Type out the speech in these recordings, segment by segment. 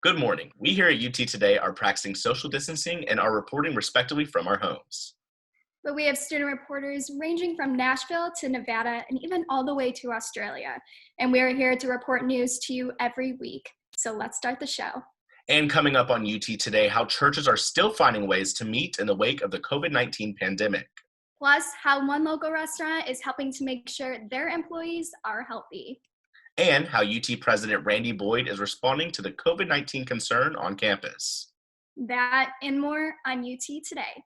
Good morning. We here at UT Today are practicing social distancing and are reporting respectively from our homes. But we have student reporters ranging from Nashville to Nevada and even all the way to Australia. And we are here to report news to you every week. So let's start the show. And coming up on UT Today, how churches are still finding ways to meet in the wake of the COVID-19 pandemic. Plus, how one local restaurant is helping to make sure their employees are healthy. And how UT President Randy Boyd is responding to the COVID-19 concern on campus. That and more on UT Today.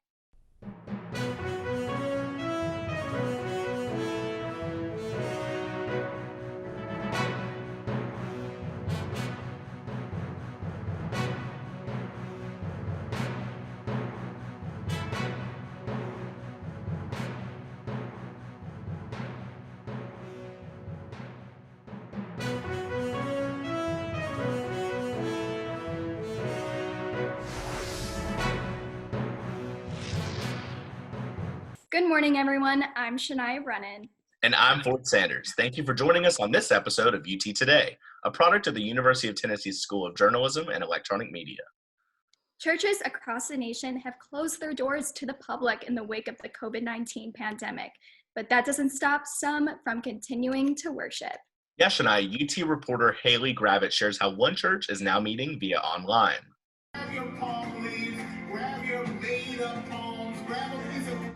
Good morning, everyone. I'm Shania Brenon. And I'm Ford Sanders. Thank you for joining us on this episode of UT Today, a product of the University of Tennessee's School of Journalism and Electronic Media. Churches across the nation have closed their doors to the public in the wake of the COVID-19 pandemic, but that doesn't stop some from continuing to worship. Yes, Shania, UT reporter Haley Gravitt shares how one church is now meeting via online. Grab your palm leaves, grab your made-up palms, grab a piece of paper,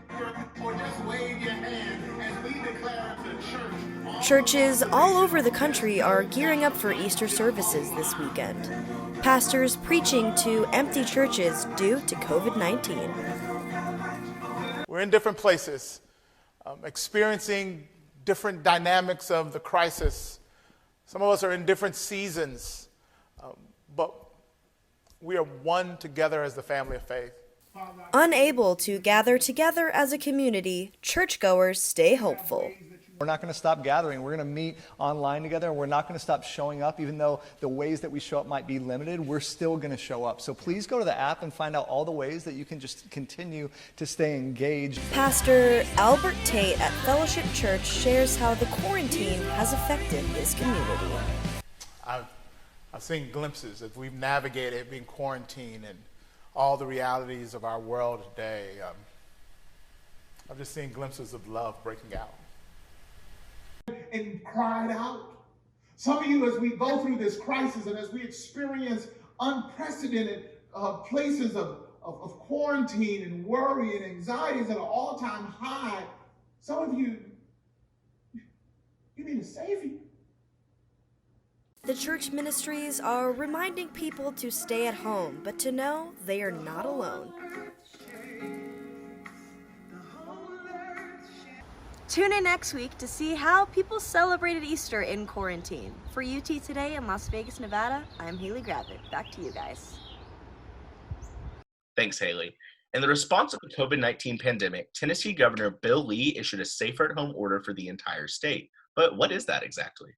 or just wave your hand as we declare to church. Churches all over the country are gearing up for Easter services this weekend. Pastors preaching to empty churches due to COVID-19. We're in different places, experiencing different dynamics of the crisis. Some of us are in different seasons, but we are one together as the family of faith. Unable to gather together as a community, churchgoers stay hopeful. We're not going to stop gathering. We're going to meet online together, and we're not going to stop showing up. Even though the ways that we show up might be limited, we're still going to show up. So please go to the app and find out all the ways that you can just continue to stay engaged. Pastor Albert Tate at Fellowship Church shares how the quarantine has affected his community. I've seen glimpses as we've navigated being quarantined and all the realities of our world today. I've just seen glimpses of love breaking out. And cried out. Some of you, as we go through this crisis and as we experience unprecedented places of quarantine and worry and anxieties at an all-time high, some of you need a savior. The church ministries are reminding people to stay at home, but to know they are not alone. Tune in next week to see how people celebrated Easter in quarantine. For UT Today in Las Vegas, Nevada, I'm Haley Gravitt. Back to you guys. Thanks, Haley. In the response to the COVID-19 pandemic, Tennessee Governor Bill Lee issued a safer-at-home order for the entire state. But what is that exactly?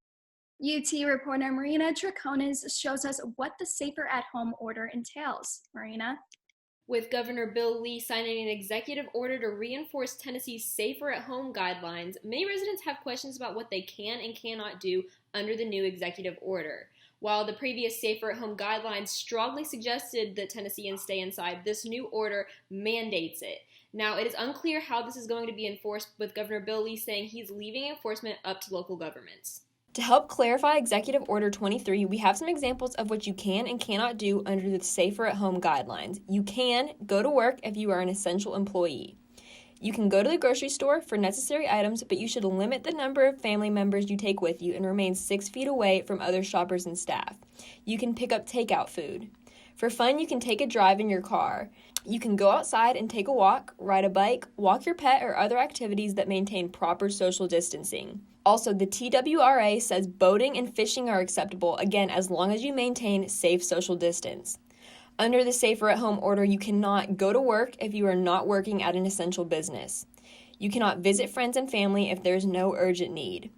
UT reporter Marina Traconis shows us what the Safer at Home order entails. Marina? With Governor Bill Lee signing an executive order to reinforce Tennessee's Safer at Home guidelines, many residents have questions about what they can and cannot do under the new executive order. While the previous Safer at Home guidelines strongly suggested that Tennesseans stay inside, this new order mandates it. Now, it is unclear how this is going to be enforced, with Governor Bill Lee saying he's leaving enforcement up to local governments. To help clarify Executive Order 23, we have some examples of what you can and cannot do under the Safer at Home guidelines. You can go to work if you are an essential employee. You can go to the grocery store for necessary items, but you should limit the number of family members you take with you and remain 6 feet away from other shoppers and staff. You can pick up takeout food. For fun, you can take a drive in your car. You can go outside and take a walk, ride a bike, walk your pet, or other activities that maintain proper social distancing. Also, the TWRA says boating and fishing are acceptable, again, as long as you maintain safe social distance. Under the Safer at Home order, you cannot go to work if you are not working at an essential business. You cannot visit friends and family if there is no urgent need.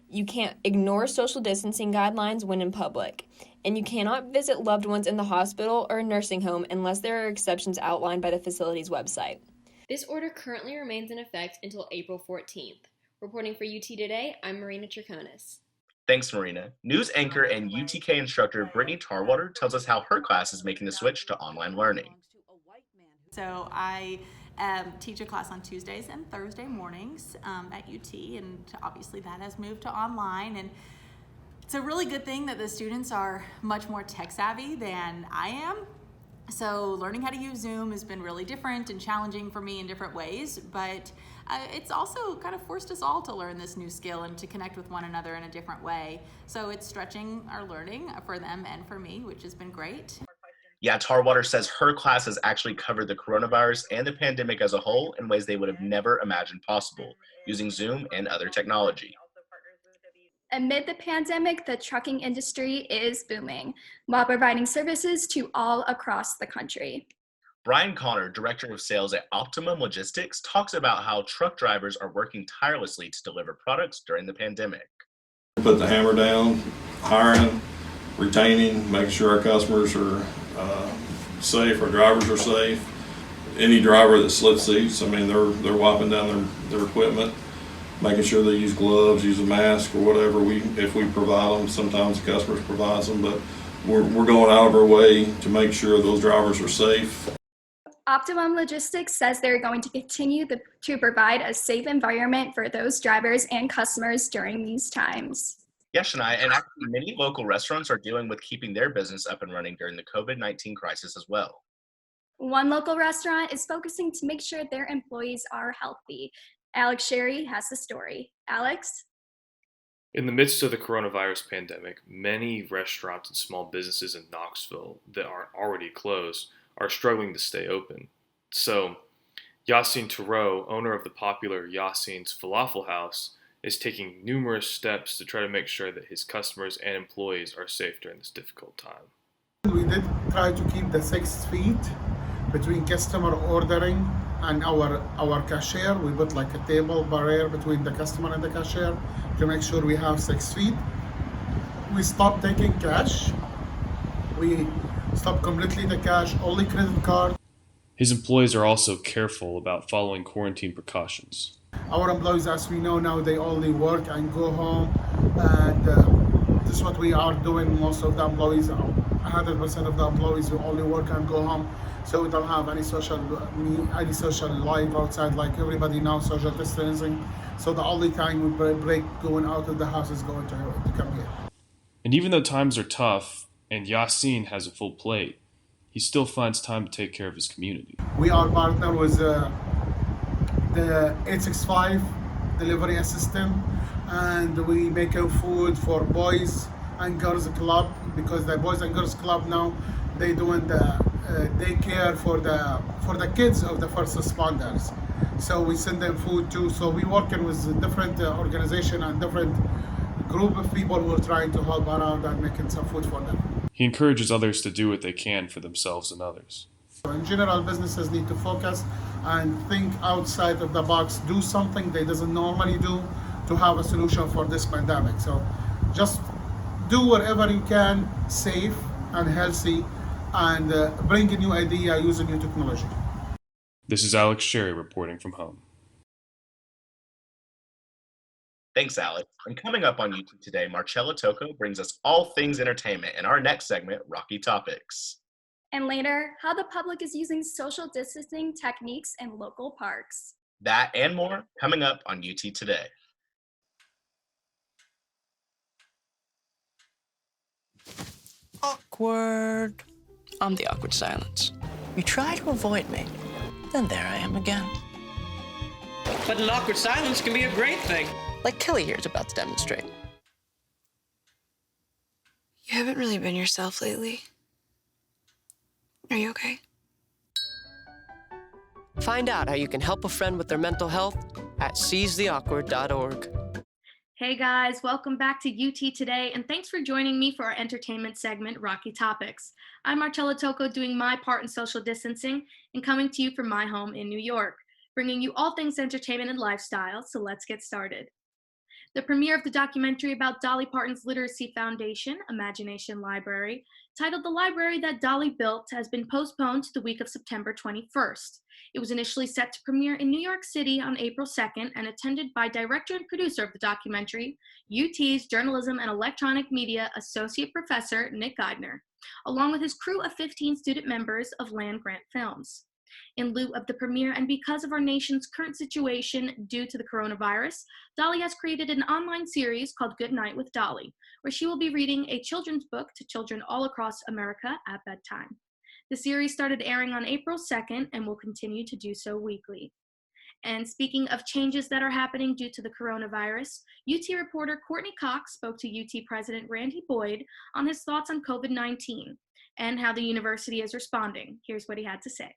You can't ignore social distancing guidelines when in public. And you cannot visit loved ones in the hospital or nursing home unless there are exceptions outlined by the facility's website. This order currently remains in effect until April 14th. Reporting for UT Today, I'm Marina Traconis. Thanks, Marina. News anchor and UTK instructor Brittany Tarwater tells us how her class is making the switch to online learning. So I teach a class on Tuesdays and Thursday mornings at UT, and obviously that has moved to online. And it's a really good thing that the students are much more tech savvy than I am. So learning how to use Zoom has been really different and challenging for me in different ways, but it's also kind of forced us all to learn this new skill and to connect with one another in a different way. So it's stretching our learning for them and for me, which has been great. Yeah, Tarwater says her class has actually covered the coronavirus and the pandemic as a whole in ways they would have never imagined possible, using Zoom and other technology. Amid the pandemic, the trucking industry is booming while providing services to all across the country. Brian Connor, Director of Sales at Optimum Logistics, talks about how truck drivers are working tirelessly to deliver products during the pandemic. Put the hammer down, hiring, retaining, making sure our customers are safe, our drivers are safe. Any driver that slips seats, I mean, they're wiping down their equipment, making sure they use gloves, use a mask or whatever. If we provide them, sometimes the customers provide them, but we're going out of our way to make sure those drivers are safe. Optimum Logistics says they're going to continue to provide a safe environment for those drivers and customers during these times. Yes, Shania, and actually many local restaurants are dealing with keeping their business up and running during the COVID-19 crisis as well. One local restaurant is focusing to make sure their employees are healthy. Alex Sherry has the story. Alex? In the midst of the coronavirus pandemic, many restaurants and small businesses in Knoxville that are already closed are struggling to stay open. So, Yassine Toureau, owner of the popular Yassine's Falafel House, is taking numerous steps to try to make sure that his customers and employees are safe during this difficult time. We did try to keep the 6 feet between customer ordering and our cashier. We put like a table barrier between the customer and the cashier to make sure we have 6 feet. We stopped taking cash. We stopped completely the cash, only credit card. His employees are also careful about following quarantine precautions. Our employees, as we know now, they only work and go home, and this is what we are doing. Most of the employees, 100% of the employees will only work and go home, so we don't have any social life outside like everybody now, social distancing. So the only time we break going out of the house is going to come here. And even though times are tough and Yassine has a full plate, he still finds time to take care of his community. We are partner with the 865 delivery assistant, and we make food for boys and girls club, because the boys and girls club now they doing the daycare for the kids of the first responders. So we send them food too. So we working with different organization and different group of people who are trying to help around and making some food for them. He encourages others to do what they can for themselves and others. In general, businesses need to focus and think outside of the box, do something they doesn't normally do to have a solution for this pandemic. So just do whatever you can, safe and healthy, and bring a new idea using new technology. This is Alex Sherry reporting from home. Thanks, Alex. And coming up on YouTube today, Marcella Tocco brings us all things entertainment in our next segment, Rocky Topics. And later, how the public is using social distancing techniques in local parks. That and more coming up on UT Today. Awkward. I'm the awkward silence. You try to avoid me, then there I am again. But an awkward silence can be a great thing. Like Kelly here is about to demonstrate. You haven't really been yourself lately. Are you okay? Find out how you can help a friend with their mental health at seizetheawkward.org. Hey guys, welcome back to UT Today, and thanks for joining me for our entertainment segment, Rocky Topics. I'm Marcella Tocco, doing my part in social distancing and coming to you from my home in New York, bringing you all things entertainment and lifestyle, so let's get started. The premiere of the documentary about Dolly Parton's Literacy Foundation, Imagination Library, titled The Library That Dolly Built, has been postponed to the week of September 21st. It was initially set to premiere in New York City on April 2nd and attended by director and producer of the documentary, UT's Journalism and Electronic Media Associate Professor Nick Geidner, along with his crew of 15 student members of Land Grant Films. In lieu of the premiere and because of our nation's current situation due to the coronavirus, Dolly has created an online series called Good Night with Dolly, where she will be reading a children's book to children all across America at bedtime. The series started airing on April 2nd and will continue to do so weekly. And speaking of changes that are happening due to the coronavirus, UT reporter Courtney Cox spoke to UT President Randy Boyd on his thoughts on COVID-19 and how the university is responding. Here's what he had to say.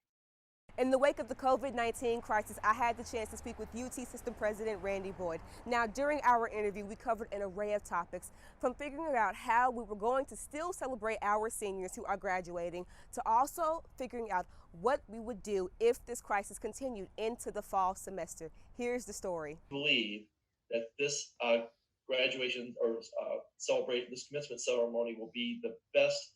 In the wake of the COVID-19 crisis, I had the chance to speak with UT System President Randy Boyd. Now, during our interview, we covered an array of topics, from figuring out how we were going to still celebrate our seniors who are graduating, to also figuring out what we would do if this crisis continued into the fall semester. Here's the story. I believe that this graduation or celebrate this commencement ceremony will be the best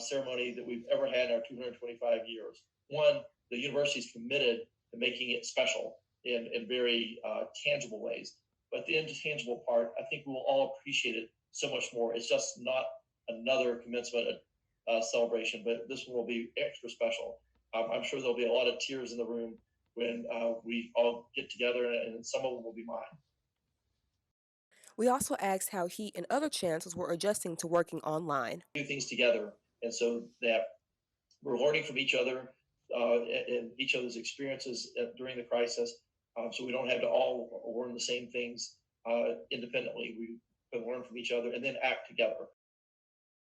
ceremony that we've ever had in our 225 years. One, the university is committed to making it special in very tangible ways. But the intangible part, I think we will all appreciate it so much more. It's just not another commencement celebration, but this one will be extra special. I'm sure there'll be a lot of tears in the room when we all get together, and some of them will be mine. We also asked how he and other chancellors were adjusting to working online. Do things together, and so that we're learning from each other and each other's experiences during the crisis, so we don't have to all learn the same things independently. We can learn from each other and then act together.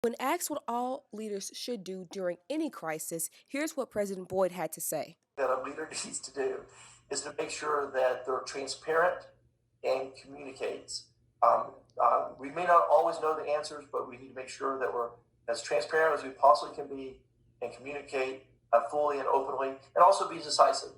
When asked what all leaders should do during any crisis, here's what President Boyd had to say. That a leader needs to do is to make sure that they're transparent and communicates. We may not always know the answers, but we need to make sure that we're as transparent as we possibly can be and communicate fully and openly, and also be decisive.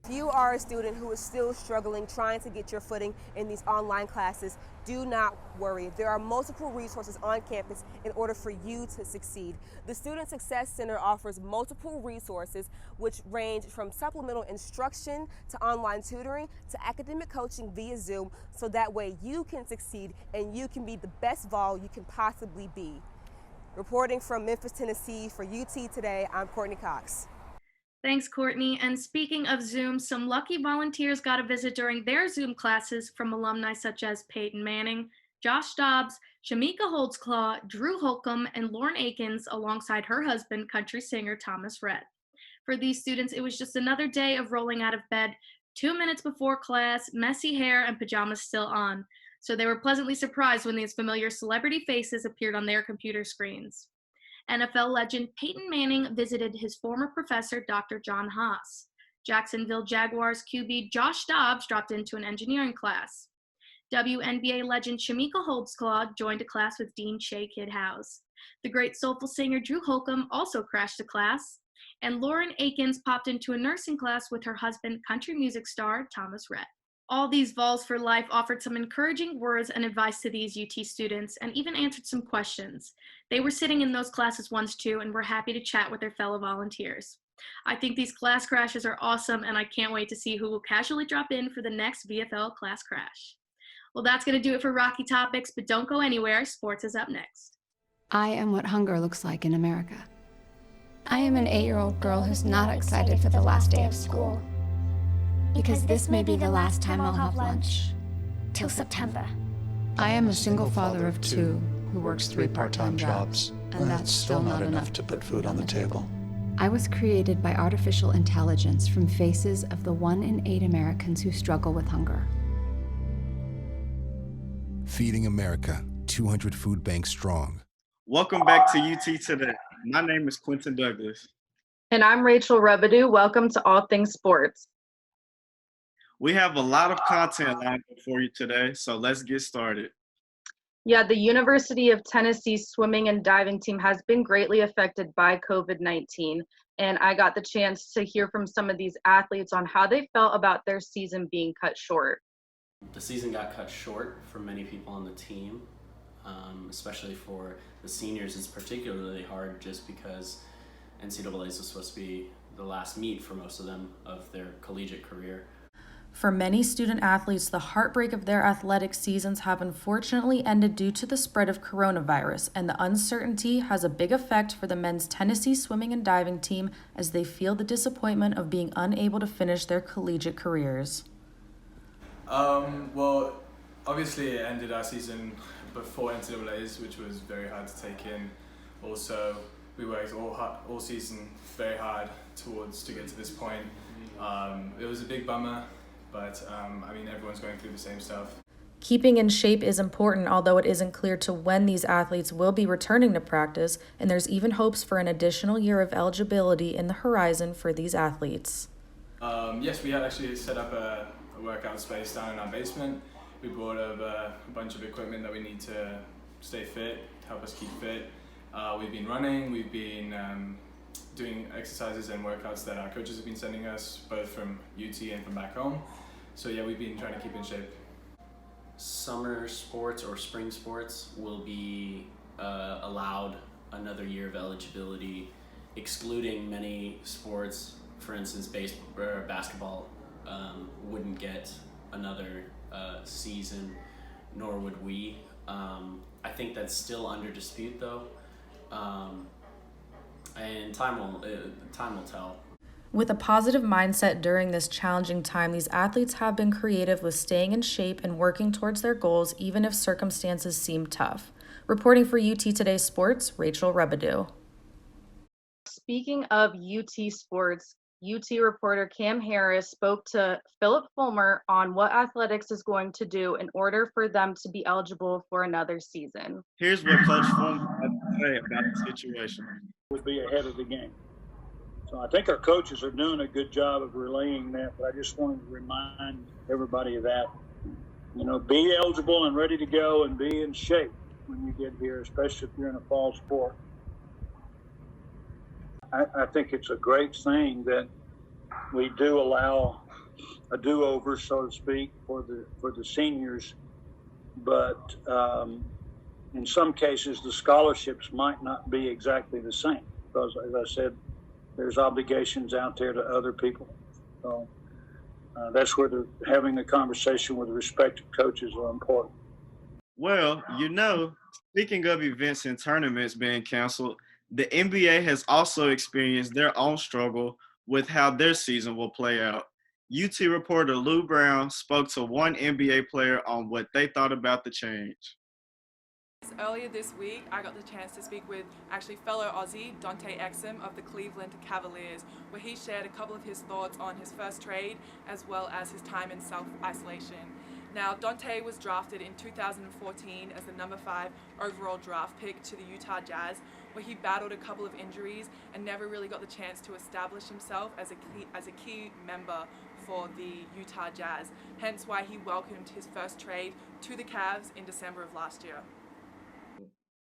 If you are a student who is still struggling, trying to get your footing in these online classes, do not worry. There are multiple resources on campus in order for you to succeed. The Student Success Center offers multiple resources which range from supplemental instruction to online tutoring to academic coaching via Zoom, so that way you can succeed and you can be the best Vol you can possibly be. Reporting from Memphis, Tennessee for UT Today, I'm Courtney Cox. Thanks, Courtney. And speaking of Zoom, some lucky volunteers got a visit during their Zoom classes from alumni such as Peyton Manning, Josh Dobbs, Shamika Holdsclaw, Drew Holcomb, and Lauren Akins, alongside her husband, country singer Thomas Rhett. For these students, it was just another day of rolling out of bed 2 minutes before class, messy hair, and pajamas still on. So they were pleasantly surprised when these familiar celebrity faces appeared on their computer screens. NFL legend Peyton Manning visited his former professor, Dr. John Haas. Jacksonville Jaguars QB Josh Dobbs dropped into an engineering class. WNBA legend Shamika Holdsclaw joined a class with Dean Shea Kid-House. The great soulful singer Drew Holcomb also crashed a class. And Lauren Akins popped into a nursing class with her husband, country music star Thomas Rhett. All these Vols for Life offered some encouraging words and advice to these UT students and even answered some questions. They were sitting in those classes once too and were happy to chat with their fellow volunteers. I think these class crashes are awesome, and I can't wait to see who will casually drop in for the next VFL class crash. Well, that's going to do it for Rocky Topics, but don't go anywhere. Sports is up next. I am what hunger looks like in America. I am an 8-year-old girl who's not excited for the last day of school. Because this may be the last time I'll have lunch. Till September. I am a single father of 2 who works 3 part-time jobs, and that's still not enough to put food on the table. I was created by artificial intelligence from faces of the 1 in 8 Americans who struggle with hunger. Feeding America, 200 food banks strong. Welcome back to UT Today. My name is Quinton Douglas. And I'm Rachel Rubadue. Welcome to All Things Sports. We have a lot of content lined up for you today, so let's get started. Yeah, the University of Tennessee swimming and diving team has been greatly affected by COVID-19, and I got the chance to hear from some of these athletes on how they felt about their season being cut short. The season got cut short for many people on the team, especially for the seniors. It's particularly hard just because NCAA's was supposed to be the last meet for most of them of their collegiate career. For many student athletes, the heartbreak of their athletic seasons have unfortunately ended due to the spread of coronavirus, and the uncertainty has a big effect for the men's Tennessee swimming and diving team as they feel the disappointment of being unable to finish their collegiate careers. Well, obviously it ended our season before NCAA's, which was very hard to take in. Also, we worked all season very hard to get to this point. It was a big bummer. But, everyone's going through the same stuff. Keeping in shape is important, although it isn't clear to when these athletes will be returning to practice, and there's even hopes for an additional year of eligibility in the horizon for these athletes. Yes, we had actually set up a workout space down in our basement. We brought over a bunch of equipment that we need to stay fit, help us keep fit. We've been running, we've been doing exercises and workouts that our coaches have been sending us, both from UT and from back home. So yeah, we've been trying to keep in shape. Summer sports or spring sports will be allowed another year of eligibility, excluding many sports. For instance, basketball wouldn't get another season, nor would we. I think that's still under dispute though, and time will tell. With a positive mindset during this challenging time, these athletes have been creative with staying in shape and working towards their goals, even if circumstances seem tough. Reporting for UT Today Sports, Rachel Rubadue. Speaking of UT Sports, UT reporter Cam Harris spoke to Philip Fulmer on what athletics is going to do in order for them to be eligible for another season. Here's what Coach Fulmer had to say about the situation. Would be ahead of the game. So I think our coaches are doing a good job of relaying that, but I just wanted to remind everybody of that. Be eligible and ready to go and be in shape when you get here, especially if you're in a fall sport. I think it's a great thing that we do allow a do-over, so to speak, for the seniors, but in some cases the scholarships might not be exactly the same because, as I said, there's obligations out there to other people. So that's where having the conversation with the respective coaches are important. Well, speaking of events and tournaments being canceled, the NBA has also experienced their own struggle with how their season will play out. UT reporter Lou Brown spoke to one NBA player on what they thought about the change. Earlier this week, I got the chance to speak with fellow Aussie Dante Exum of the Cleveland Cavaliers, where he shared a couple of his thoughts on his first trade as well as his time in self-isolation. Now, Dante was drafted in 2014 as the number 5 overall draft pick to the Utah Jazz, where he battled a couple of injuries and never really got the chance to establish himself as a key member for the Utah Jazz, hence why he welcomed his first trade to the Cavs in December of last year.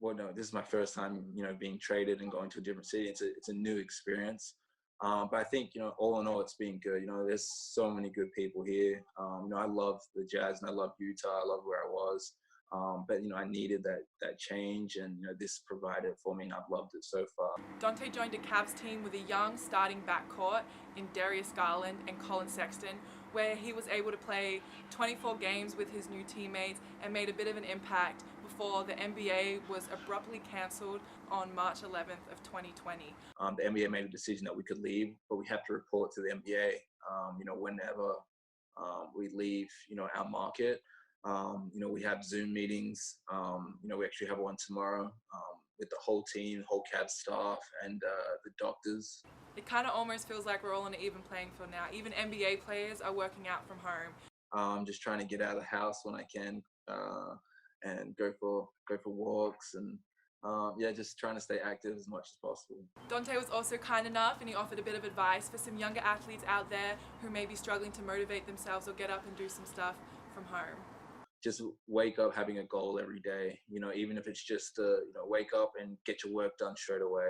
Well, no, this is my first time, being traded and going to a different city. It's a new experience. But I think, all in all, it's been good. There's so many good people here. I love the Jazz and I love Utah. I love where I was. But, I needed that change and, this provided for me and I've loved it so far. Dante joined a Cavs team with a young starting backcourt in Darius Garland and Colin Sexton, where he was able to play 24 games with his new teammates and made a bit of an impact before the NBA was abruptly cancelled on March 11th of 2020. The NBA made a decision that we could leave, but we have to report to the NBA, whenever we leave, our market. We have Zoom meetings. We actually have one tomorrow with the whole team, whole Cavs staff, and the doctors. It kind of almost feels like we're all on an even playing field now. Even NBA players are working out from home. Just trying to get out of the house when I can and go for walks and just trying to stay active as much as possible. Dante was also kind enough and he offered a bit of advice for some younger athletes out there who may be struggling to motivate themselves or get up and do some stuff from home. just wake up having a goal every day, even if it's just to, wake up and get your work done straight away.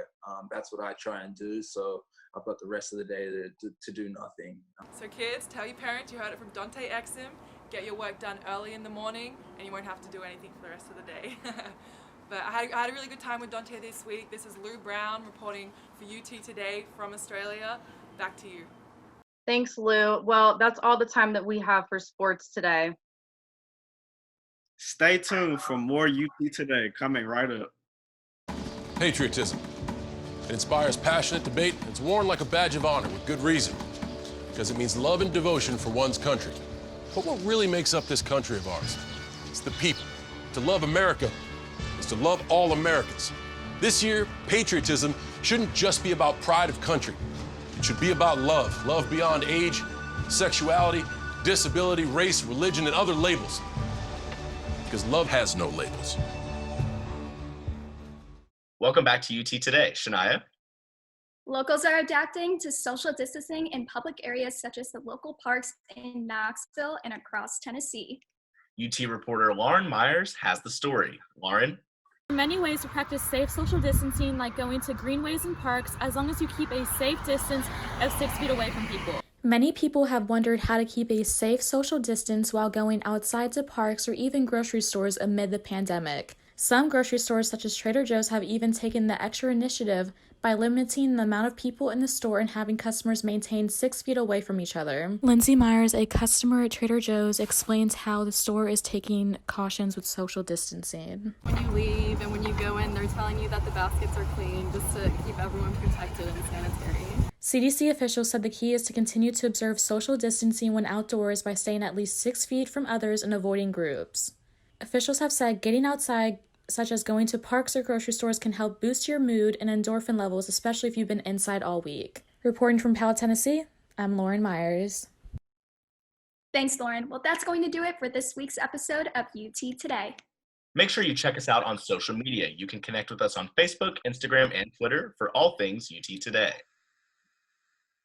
That's what I try and do. So I've got the rest of the day to do nothing. So kids, tell your parents you heard it from Dante Exum. Get your work done early in the morning and you won't have to do anything for the rest of the day. But I had a really good time with Dante this week. This is Lou Brown reporting for UT Today from Australia. Back to you. Thanks, Lou. Well, that's all the time that we have for sports today. Stay tuned for more UT Today coming right up. Patriotism. It inspires passionate debate. It's worn like a badge of honor with good reason, because it means love and devotion for one's country. But what really makes up this country of ours? It's the people. To love America is to love all Americans. This year, patriotism shouldn't just be about pride of country. It should be about love. Love beyond age, sexuality, disability, race, religion, and other labels. Because love has no labels. Welcome back to UT Today. Shania? Locals are adapting to social distancing in public areas such as the local parks in Knoxville and across Tennessee. UT reporter Lauren Myers has the story. Lauren? There are many ways to practice safe social distancing, like going to greenways and parks, as long as you keep a safe distance of 6 feet away from people. Many people have wondered how to keep a safe social distance while going outside to parks or even grocery stores amid the pandemic. Some grocery stores, such as Trader Joe's, have even taken the extra initiative by limiting the amount of people in the store and having customers maintain 6 feet away from each other. Lindsay Myers, a customer at Trader Joe's, explains how the store is taking cautions with social distancing. When you leave and when you go in, they're telling you that the baskets are clean just to keep everyone protected and sanitary. CDC officials said the key is to continue to observe social distancing when outdoors by staying at least 6 feet from others and avoiding groups. Officials have said getting outside, such as going to parks or grocery stores, can help boost your mood and endorphin levels, especially if you've been inside all week. Reporting from Powell, Tennessee, I'm Lauren Myers. Thanks, Lauren. Well, that's going to do it for this week's episode of UT Today. Make sure you check us out on social media. You can connect with us on Facebook, Instagram, and Twitter for all things UT Today.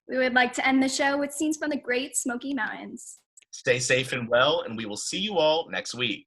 We would like to end the show with scenes from the Great Smoky Mountains. Stay safe and well, and we will see you all next week.